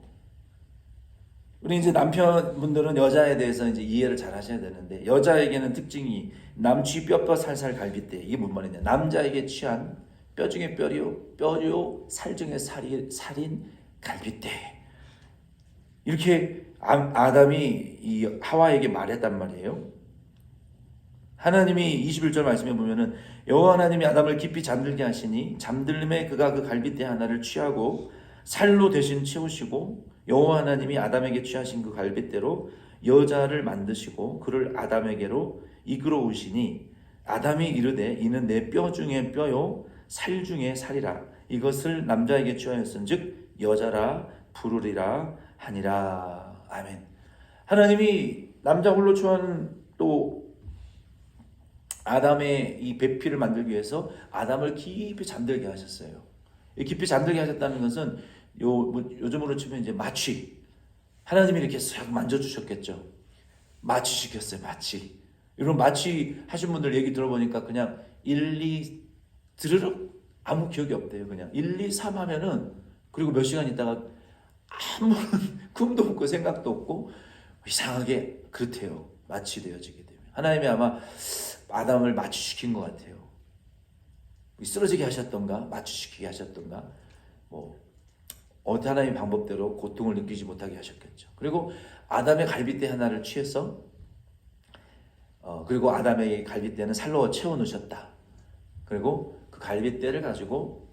[SPEAKER 3] 우리 이제 남편분들은 여자에 대해서 이제 이해를 잘 하셔야 되는데, 여자에게는 특징이 남취 뼈뼈 살살 갈빗대. 이게 뭔 말이냐? 남자에게 취한 뼈 중에 뼈요 살 중에 살인 갈빗대. 이렇게 아담이 이 하와에게 말했단 말이에요. 하나님이 21절 말씀에 보면은 여호와 하나님이 아담을 깊이 잠들게 하시니 잠들음에 그가 그 갈빗대 하나를 취하고 살로 대신 채우시고, 여호와 하나님이 아담에게 취하신 그 갈빗대로 여자를 만드시고 그를 아담에게로 이끌어 오시니, 아담이 이르되 이는 내 뼈 중에 뼈요 살 중에 살이라. 이것을 남자에게 취하였은즉 여자라 부르리라 하니라. 아멘. 하나님이 남자 홀로 취한 또 아담의 이 배필을 만들기 위해서 아담을 깊이 잠들게 하셨어요. 이 깊이 잠들게 하셨다는 것은 요즘으로 치면 이제 마취. 하나님이 이렇게 싹 만져주셨겠죠. 마취 시켰어요. 마취. 이런 마취 하신 분들 얘기 들어보니까 그냥 1, 2 드르륵 아무 기억이 없대요. 그냥 1, 2, 3 하면은, 그리고 몇 시간 있다가 아무런 꿈도 없고 생각도 없고 이상하게 그렇대요. 마취되어지게 되면. 하나님이 아마 아담을 마취시킨 것 같아요. 쓰러지게 하셨던가 마취시키게 하셨던가, 하나님의 방법대로 고통을 느끼지 못하게 하셨겠죠. 그리고 아담의 갈빗대 하나를 취해서 그리고 아담의 갈빗대는 살로 채워 놓으셨다. 그리고 그 갈빗대를 가지고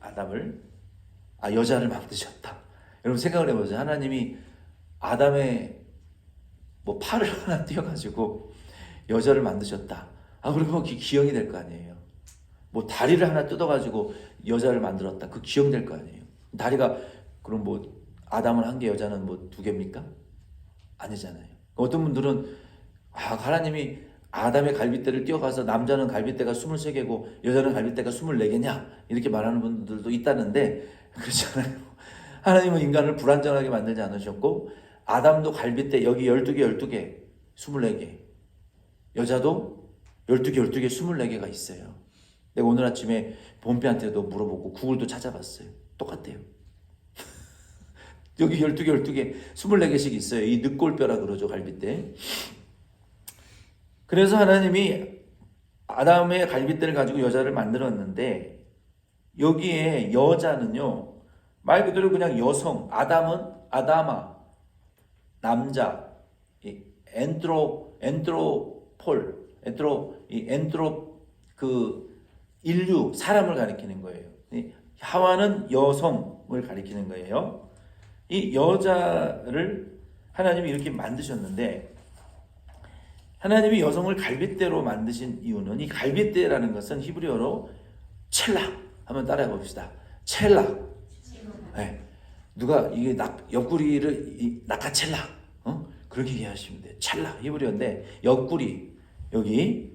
[SPEAKER 3] 여자를 만드셨다. 여러분 생각을 해보세요. 하나님이 아담의 팔을 하나 띄어가지고 여자를 만드셨다. 그리고 기형이 될 거 아니에요. 다리를 하나 뜯어가지고 여자를 만들었다. 그 기형 될 거 아니에요. 다리가 그럼 아담은 1개, 여자는 2개입니까? 아니잖아요. 어떤 분들은 하나님이 아담의 갈빗대를 띄어가서 남자는 갈빗대가 23개고 여자는 갈빗대가 24개냐 이렇게 말하는 분들도 있다는데, 그렇잖아요. 하나님은 인간을 불완전하게 만들지 않으셨고, 아담도 갈빗대 여기 12개 24개, 여자도 12개 24개가 있어요. 내가 오늘 아침에 본피한테도 물어보고 구글도 찾아봤어요. 똑같대요. 여기 12개 24개씩 있어요. 이 늑골뼈라 그러죠, 갈빗대. 그래서 하나님이 아담의 갈빗대를 가지고 여자를 만들었는데, 여기에 여자는요 말 그대로 그냥 여성, 아담은 아다마, 남자, 인류, 사람을 가리키는 거예요. 하와는 여성을 가리키는 거예요. 이 여자를 하나님이 이렇게 만드셨는데, 하나님이 여성을 갈빗대로 만드신 이유는, 이 갈빗대라는 것은 히브리어로 첼라, 한번 따라해 봅시다. 첼라. 네. 누가 이게 옆구리를 낚아첼라, 그렇게 이해하시면 돼요. 첼라, 히브리어인데 옆구리, 여기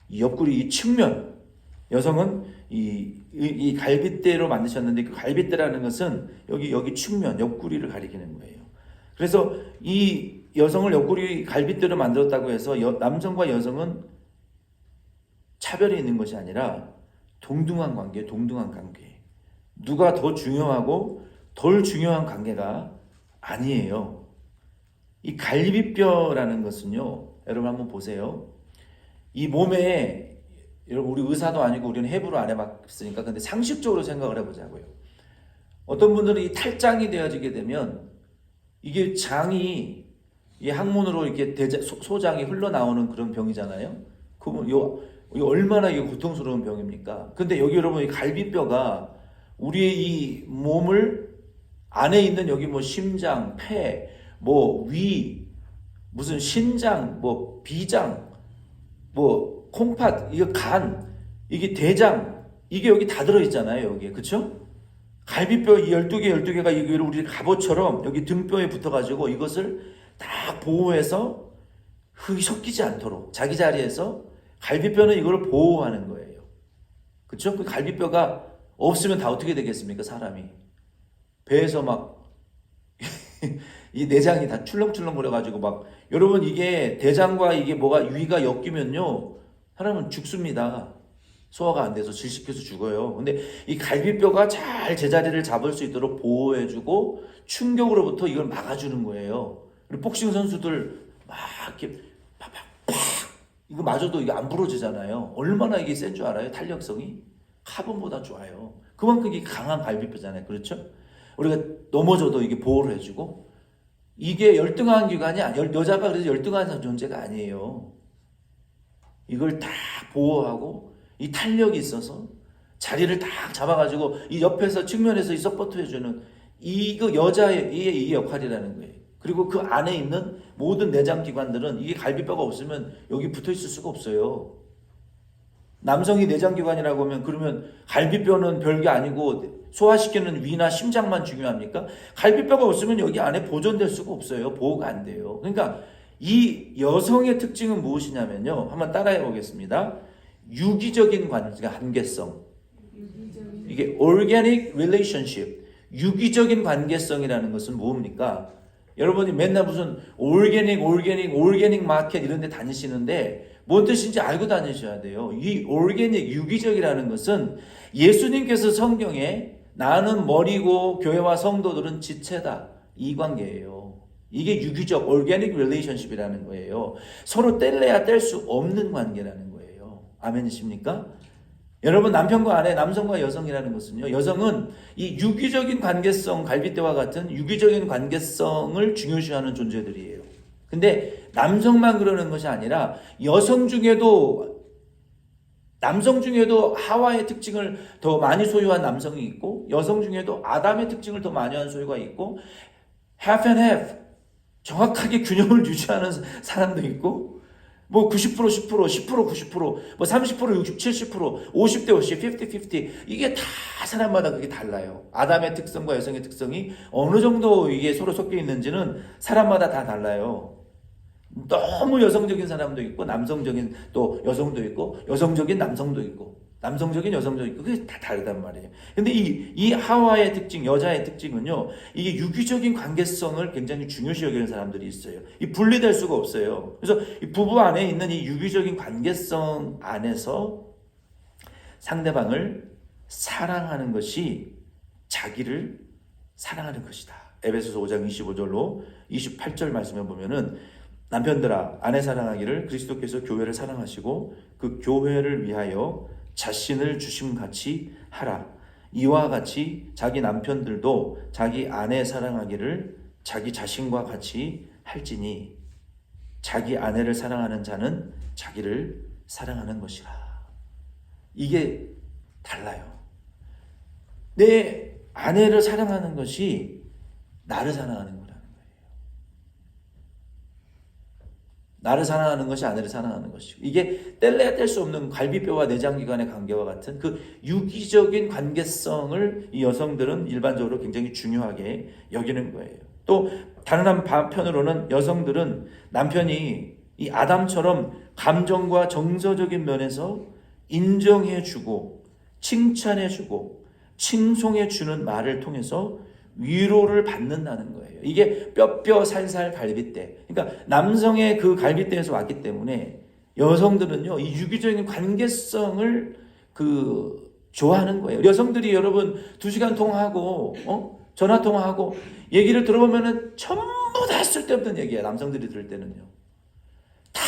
[SPEAKER 3] 이 옆구리 이 측면, 여성은 이 갈빗대로 만드셨는데, 그 갈빗대라는 것은 여기 측면, 옆구리를 가리키는 거예요. 그래서 이 여성을 옆구리 갈빗대로 만들었다고 해서 남성과 여성은 차별이 있는 것이 아니라 동등한 관계. 누가 더 중요하고 덜 중요한 관계가 아니에요. 이 갈비뼈라는 것은요, 여러분 한번 보세요. 이 몸에, 여러분 우리 의사도 아니고 우리는 해부를 안 해봤으니까 근데 상식적으로 생각을 해보자고요. 어떤 분들은 이 탈장이 되어지게 되면 이게 장이 이 항문으로 이렇게 소장이 흘러나오는 그런 병이잖아요. 그러면 이거 얼마나 이게 고통스러운 병입니까? 근데 여기 여러분 이 갈비뼈가 우리의 이 몸을 안에 있는 여기 심장, 폐, 위, 무슨 신장, 비장, 콩팥, 이거 간, 이게 대장, 이게 여기 다 들어있잖아요, 여기에. 그쵸? 갈비뼈 이 12개가 이걸 우리 갑옷처럼 여기 등뼈에 붙어가지고 이것을 딱 보호해서 흙이 섞이지 않도록 자기 자리에서 갈비뼈는 이걸 보호하는 거예요. 그렇죠? 그 갈비뼈가 없으면 다 어떻게 되겠습니까? 사람이 배에서 막 이 내장이 다 출렁출렁 거려가지고 막 여러분 이게 대장과 이게 뭐가 위가 엮이면요 사람은 죽습니다. 소화가 안 돼서 질식해서 죽어요. 근데 이 갈비뼈가 잘 제자리를 잡을 수 있도록 보호해주고 충격으로부터 이걸 막아주는 거예요. 그리고 복싱 선수들 막 이렇게 팍팍팍 이거 맞아도 이게 안 부러지잖아요. 얼마나 이게 센 줄 알아요? 탄력성이 카본보다 좋아요. 그만큼 이게 강한 갈비뼈잖아요. 그렇죠? 우리가 넘어져도 이게 보호를 해주고 이게 열등한 기관이 여자가 그래서 열등한 존재가 아니에요. 이걸 다 보호하고 이 탄력이 있어서 자리를 딱 잡아가지고 이 옆에서 측면에서 이 서포트 해주는 이거 여자의 이 역할이라는 거예요. 그리고 그 안에 있는 모든 내장 기관들은 이게 갈비뼈가 없으면 여기 붙어 있을 수가 없어요. 남성이 내장기관이라고 하면 그러면 갈비뼈는 별게 아니고 소화시키는 위나 심장만 중요합니까? 갈비뼈가 없으면 여기 안에 보존될 수가 없어요. 보호가 안 돼요. 그러니까 이 여성의 특징은 무엇이냐면요. 한번 따라해 보겠습니다. 유기적인 관계성. 이게 organic relationship. 유기적인 관계성이라는 것은 뭡니까? 여러분이 맨날 무슨 organic 마켓 이런 데 다니시는데 뭔 뜻인지 알고 다니셔야 돼요. 이 organic 유기적이라는 것은 예수님께서 성경에 나는 머리고 교회와 성도들은 지체다. 이 관계예요. 이게 유기적 organic relationship이라는 거예요. 서로 뗄래야 뗄 수 없는 관계라는 거예요. 아멘이십니까? 여러분 남편과 아내, 남성과 여성이라는 것은요. 여성은 이 유기적인 관계성, 갈비뼈와 같은 유기적인 관계성을 중요시하는 존재들이에요. 근데 남성만 그러는 것이 아니라 남성 중에도 하와의 특징을 더 많이 소유한 남성이 있고 여성 중에도 아담의 특징을 더 많이 한 소유가 있고 half and half 정확하게 균형을 유지하는 사람도 있고 뭐 90% 10% 10% 90% 뭐 30% 60 70% 50대 50 50 이게 다 사람마다 그게 달라요. 아담의 특성과 여성의 특성이 어느 정도 이게 서로 섞여 있는지는 사람마다 다 달라요. 너무 여성적인 사람도 있고 남성적인 또 여성도 있고 여성적인 남성도 있고 남성적인 여성도 있고 그게 다 다르단 말이에요. 근데 이 하와의 특징, 여자의 특징은요. 이게 유기적인 관계성을 굉장히 중요시 여기는 사람들이 있어요. 이 분리될 수가 없어요. 그래서 이 부부 안에 있는 이 유기적인 관계성 안에서 상대방을 사랑하는 것이 자기를 사랑하는 것이다. 에베소서 5장 25절로 28절 말씀에 보면은 남편들아 아내 사랑하기를 그리스도께서 교회를 사랑하시고 그 교회를 위하여 자신을 주심같이 하라. 이와 같이 자기 남편들도 자기 아내 사랑하기를 자기 자신과 같이 할지니 자기 아내를 사랑하는 자는 자기를 사랑하는 것이라. 이게 달라요. 내 아내를 사랑하는 것이 나를 사랑하는 거라는 거예요. 나를 사랑하는 것이 아내를 사랑하는 것이고 이게 뗄래야 뗄 수 없는 갈비뼈와 내장기관의 관계와 같은 그 유기적인 관계성을 이 여성들은 일반적으로 굉장히 중요하게 여기는 거예요. 또 다른 한편으로는 여성들은 남편이 이 아담처럼 감정과 정서적인 면에서 인정해주고 칭찬해주고 칭송해주는 말을 통해서 위로를 받는다는 거예요. 이게 뼈뼈 살살 갈비뼈. 그러니까 남성의 그 갈비뼈에서 왔기 때문에 여성들은요, 이 유기적인 관계성을 좋아하는 거예요. 여성들이 여러분 2시간 통화하고, 전화 통화하고, 얘기를 들어보면은 전부 다 쓸데없는 얘기야. 남성들이 들을 때는요. 다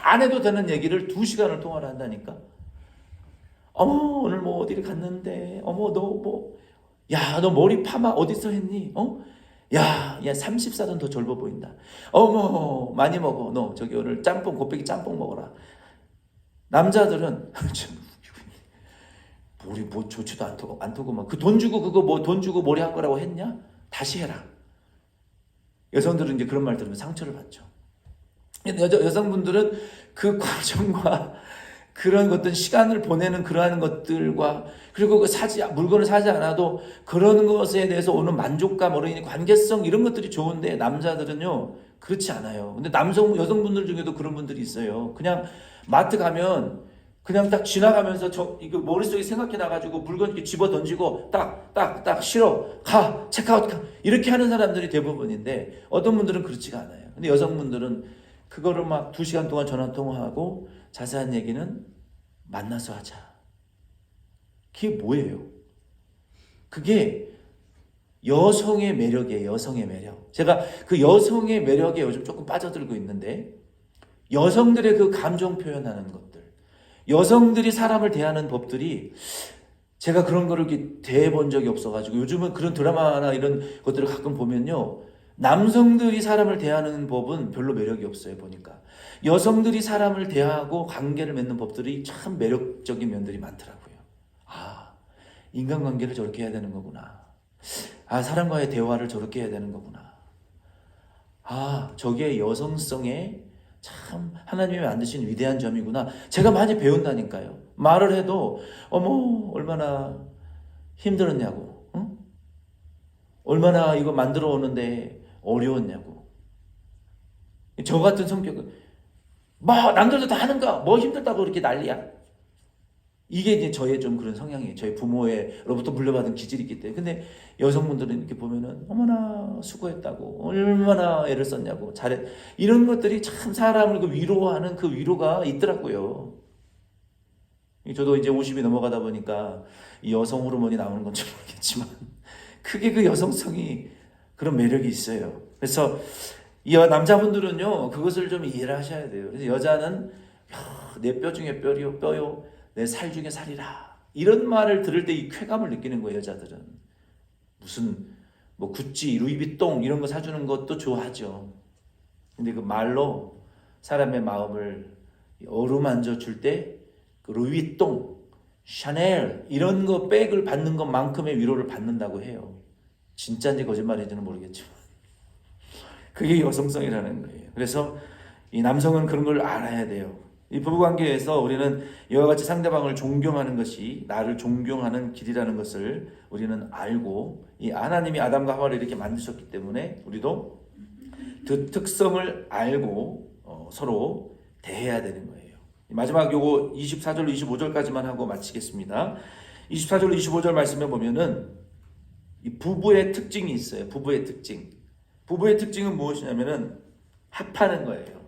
[SPEAKER 3] 안 해도 되는 얘기를 2시간을 통화를 한다니까. 어머, 오늘 뭐 어디를 갔는데, 어머, 너 머리 파마 어디서 했니? 야, 30살은 더 젊어 보인다. 어머, 많이 먹어. 너 저기 오늘 곱빼기 짬뽕 먹어라. 남자들은 머리 뭐 좋지도 않더고 막 그 돈 주고 그거 뭐 돈 주고 머리 한 거라고 했냐? 다시 해라. 여성들은 이제 그런 말 들으면 상처를 받죠. 여성분들은 그 과정과 그런 어떤 시간을 보내는 그러한 것들과 그리고 그 물건을 사지 않아도 그런 것에 대해서 오는 만족감, 어린이 관계성 이런 것들이 좋은데 남자들은요 그렇지 않아요. 근데 여성분들 중에도 그런 분들이 있어요. 그냥 마트 가면 그냥 딱 지나가면서 이거 머릿속에 생각해 나가지고 물건 이렇게 집어 던지고 딱 싫어 가 체크아웃 가 이렇게 하는 사람들이 대부분인데 어떤 분들은 그렇지가 않아요. 근데 여성분들은 그거를 막 2시간 동안 전화 통화하고 자세한 얘기는 만나서 하자. 그게 뭐예요? 그게 여성의 매력이에요. 여성의 매력. 제가 그 여성의 매력에 요즘 조금 빠져들고 있는데 여성들의 그 감정 표현하는 것들, 여성들이 사람을 대하는 법들이 제가 그런 거를 이렇게 대해본 적이 없어가지고 요즘은 그런 드라마나 이런 것들을 가끔 보면요 남성들이 사람을 대하는 법은 별로 매력이 없어요. 보니까 여성들이 사람을 대하고 관계를 맺는 법들이 참 매력적인 면들이 많더라고요. 아, 인간관계를 저렇게 해야 되는 거구나. 아, 사람과의 대화를 저렇게 해야 되는 거구나. 아, 저게 여성성의 참 하나님이 만드신 위대한 점이구나. 제가 많이 배운다니까요. 말을 해도 어머 얼마나 힘들었냐고, 응? 얼마나 이거 만들어 오는데 어려웠냐고. 저 같은 성격은 뭐 남들도 다 하는가 뭐 힘들다고 그렇게 난리야. 이게 이제 저의 좀 그런 성향이에요. 저희 부모로부터 물려받은 기질이 있기 때문에. 근데 여성분들은 이렇게 보면은 어머나 수고했다고 얼마나 애를 썼냐고 잘해 이런 것들이 참 사람을 그 위로하는 그 위로가 있더라고요. 저도 이제 50이 넘어가다 보니까 이 여성 호르몬이 나오는 건지 모르겠지만 크게 그 여성성이 그런 매력이 있어요. 그래서 이 남자분들은요 그것을 좀 이해를 하셔야 돼요. 그래서 여자는 내 뼈 중에 뼈요 내 살 중에 살이라 이런 말을 들을 때 이 쾌감을 느끼는 거예요. 여자들은 무슨 뭐 구찌, 루이비통 이런 거 사주는 것도 좋아하죠. 근데 그 말로 사람의 마음을 어루만져 줄 때 그 루이비통, 샤넬 이런 거 백을 받는 것만큼의 위로를 받는다고 해요. 진짜인지 거짓말인지는 모르겠지만 그게 여성성이라는 거예요. 그래서 이 남성은 그런 걸 알아야 돼요. 이 부부관계에서 우리는 이와 같이 상대방을 존경하는 것이 나를 존경하는 길이라는 것을 우리는 알고 이 하나님이 아담과 하와를 이렇게 만드셨기 때문에 우리도 그 특성을 알고 서로 대해야 되는 거예요. 마지막 요거 24절로 25절까지만 하고 마치겠습니다. 24절로 25절 말씀에 보면은 이 부부의 특징이 있어요. 부부의 특징. 부부의 특징은 무엇이냐면은 합하는 거예요.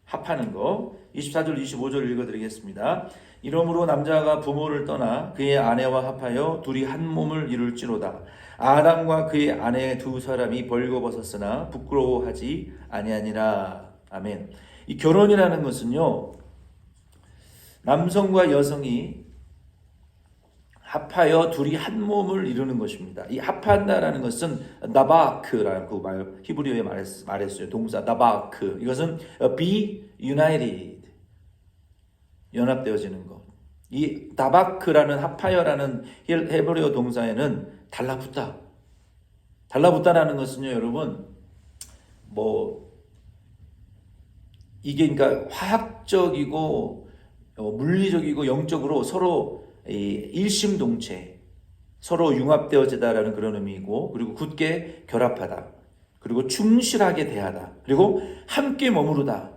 [SPEAKER 3] 합하는 거. 24절 25절 읽어드리겠습니다. 이러므로 남자가 부모를 떠나 그의 아내와 합하여 둘이 한 몸을 이룰지로다. 아담과 그의 아내 두 사람이 벌거벗었으나 부끄러워하지 아니하니라. 아멘. 이 결혼이라는 것은요 남성과 여성이 합하여 둘이 한 몸을 이루는 것입니다. 이 합한다라는 것은 나바크라고 히브리어에 말했어요. 동사 나바크. 이것은 be united. 연합되어지는 것. 이 다바크라는 합하여라는 히브리어 동사에는 달라붙다. 달라붙다라는 것은요, 여러분, 이게 그러니까 화학적이고 물리적이고 영적으로 서로 일심동체, 서로 융합되어지다라는 그런 의미이고, 그리고 굳게 결합하다, 그리고 충실하게 대하다, 그리고 함께 머무르다.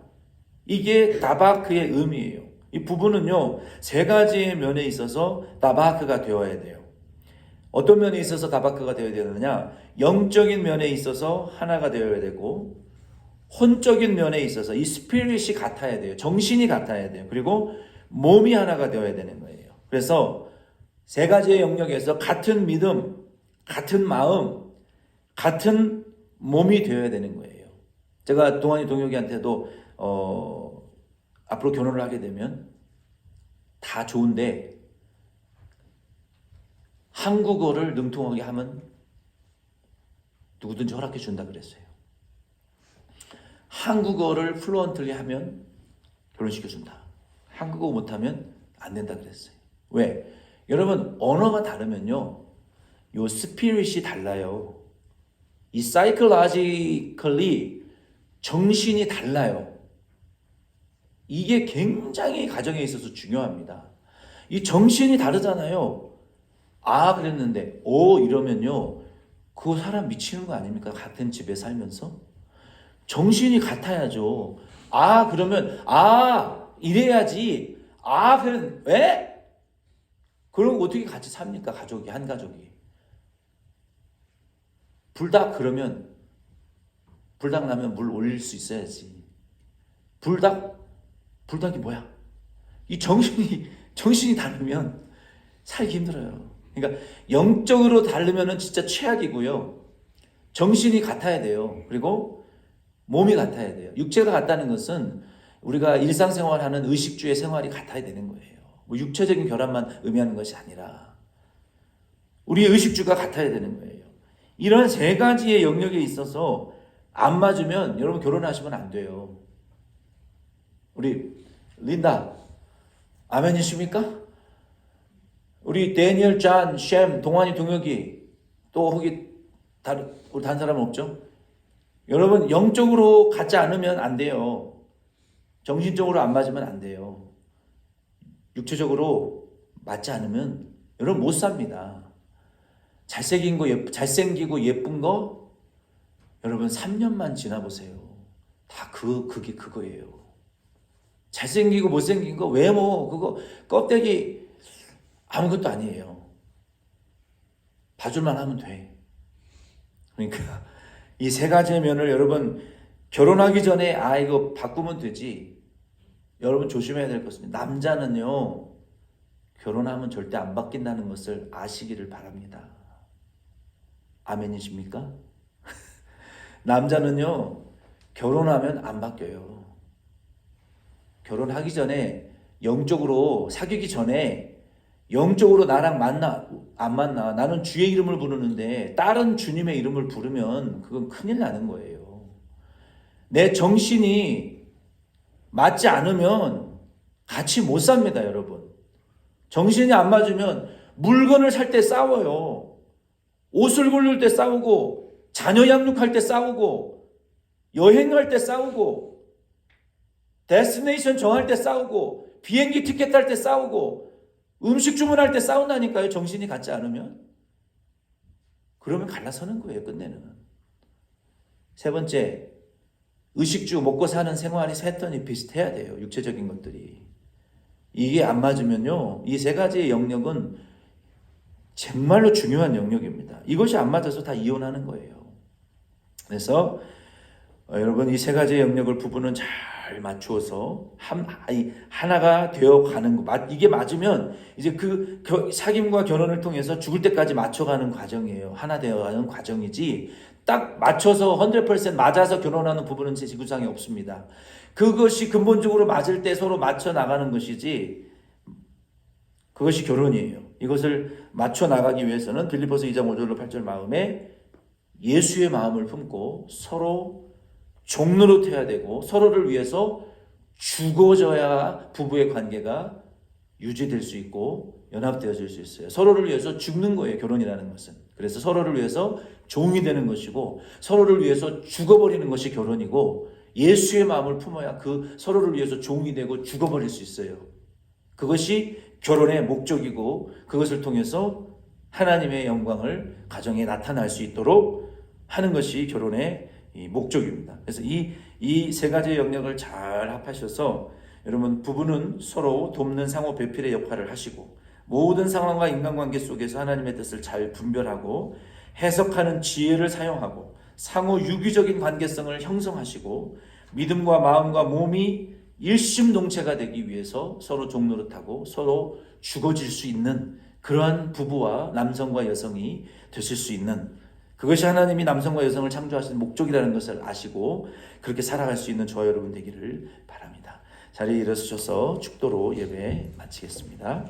[SPEAKER 3] 이게 다바크의 의미예요. 이 부부는요 3가지의 면에 있어서 다바크가 되어야 돼요. 어떤 면에 있어서 다바크가 되어야 되느냐? 영적인 면에 있어서 하나가 되어야 되고, 혼적인 면에 있어서 이 스피릿이 같아야 돼요. 정신이 같아야 돼요. 그리고 몸이 하나가 되어야 되는 거예요. 그래서 3가지의 영역에서 같은 믿음, 같은 마음, 같은 몸이 되어야 되는 거예요. 제가 동환이 동혁이한테도 앞으로 결혼을 하게 되면 다 좋은데 한국어를 능통하게 하면 누구든지 허락해 준다 그랬어요. 한국어를 플루언트리 하면 결혼시켜 준다. 한국어 못하면 안 된다 그랬어요. 왜? 여러분 언어가 다르면요 요 스피릿이 달라요. 이 psychologically 정신이 달라요. 이게 굉장히 가정에 있어서 중요합니다. 이 정신이 다르잖아요. 아, 그랬는데 이러면요, 그 사람 미치는 거 아닙니까? 같은 집에 살면서 정신이 같아야죠. 아, 그러면 이래야지. 그래, 왜? 그럼 어떻게 같이 삽니까? 가족이, 한 가족이. 불닭 그러면 불닭 나면 물 올릴 수 있어야지. 불닭이 뭐야? 이 정신이 다르면 살기 힘들어요. 그러니까 영적으로 다르면은 진짜 최악이고요. 정신이 같아야 돼요. 그리고 몸이 같아야 돼요. 육체가 같다는 것은 우리가 일상생활하는 의식주의 생활이 같아야 되는 거예요. 뭐 육체적인 결합만 의미하는 것이 아니라 우리의 의식주가 같아야 되는 거예요. 이런 세 가지의 영역에 있어서 안 맞으면 여러분 결혼하시면 안 돼요. 우리 린다 아멘이십니까? 우리 데니엘, 잔, 쉔, 동환이, 동혁이 또 우리 다른 사람은 없죠? 여러분 영적으로 같지 않으면 안 돼요. 정신적으로 안 맞으면 안 돼요. 육체적으로 맞지 않으면 여러분 못 삽니다. 잘생기고 예쁜 거 여러분 3년만 지나보세요. 다 그게 그거예요. 잘생기고 못생긴 거 외모 그거 껍데기 아무것도 아니에요. 봐줄만 하면 돼. 그러니까 이 세 가지의 면을 여러분 결혼하기 전에 이거 바꾸면 되지. 여러분 조심해야 될 것은 남자는요 결혼하면 절대 안 바뀐다는 것을 아시기를 바랍니다. 아멘이십니까? 남자는요 결혼하면 안 바뀌어요. 결혼하기 전에 영적으로 사귀기 전에 영적으로 나랑 안 만나 나는 주의 이름을 부르는데 다른 주님의 이름을 부르면 그건 큰일 나는 거예요. 내 정신이 맞지 않으면 같이 못 삽니다. 여러분 정신이 안 맞으면 물건을 살 때 싸워요. 옷을 고를 때 싸우고 자녀 양육할 때 싸우고 여행할 때 싸우고 데스티네이션 정할 때 싸우고 비행기 티켓 할 때 싸우고 음식 주문할 때 싸운다니까요. 정신이 같지 않으면. 그러면 갈라서는 거예요. 끝내는. 세 번째, 의식주 먹고 사는 생활이 패턴이 비슷해야 돼요. 육체적인 것들이. 이게 안 맞으면요. 이 세 가지의 영역은 정말로 중요한 영역입니다. 이것이 안 맞아서 다 이혼하는 거예요. 그래서 여러분 이 세 가지의 영역을 부부는 잘 맞추어서 하나가 되어 가는 거. 이게 맞으면 이제 그 사귐과 결혼을 통해서 죽을 때까지 맞춰가는 과정이에요. 하나 되어가는 과정이지 딱 맞춰서 100% 맞아서 결혼하는 부부는 제 지구상에 없습니다. 그것이 근본적으로 맞을 때 서로 맞춰 나가는 것이지 그것이 결혼이에요. 이것을 맞춰 나가기 위해서는 빌립보서 2장 5절로 8절 마음에 예수의 마음을 품고 서로 종노릇해야 되고 서로를 위해서 죽어져야 부부의 관계가 유지될 수 있고 연합되어질 수 있어요. 서로를 위해서 죽는 거예요. 결혼이라는 것은. 그래서 서로를 위해서 종이 되는 것이고 서로를 위해서 죽어버리는 것이 결혼이고 예수의 마음을 품어야 그 서로를 위해서 종이 되고 죽어버릴 수 있어요. 그것이 결혼의 목적이고 그것을 통해서 하나님의 영광을 가정에 나타날 수 있도록 하는 것이 결혼의 이 목적입니다. 그래서 이 세 가지의 영역을 잘 합하셔서 여러분 부부는 서로 돕는 상호 배필의 역할을 하시고 모든 상황과 인간관계 속에서 하나님의 뜻을 잘 분별하고 해석하는 지혜를 사용하고 상호 유기적인 관계성을 형성하시고 믿음과 마음과 몸이 일심동체가 되기 위해서 서로 종노릇하고 서로 죽어질 수 있는 그러한 부부와 남성과 여성이 되실 수 있는 그것이 하나님이 남성과 여성을 창조하신 목적이라는 것을 아시고 그렇게 살아갈 수 있는 저와 여러분 되기를 바랍니다. 자리에 일어서셔서 축도로 예배 마치겠습니다.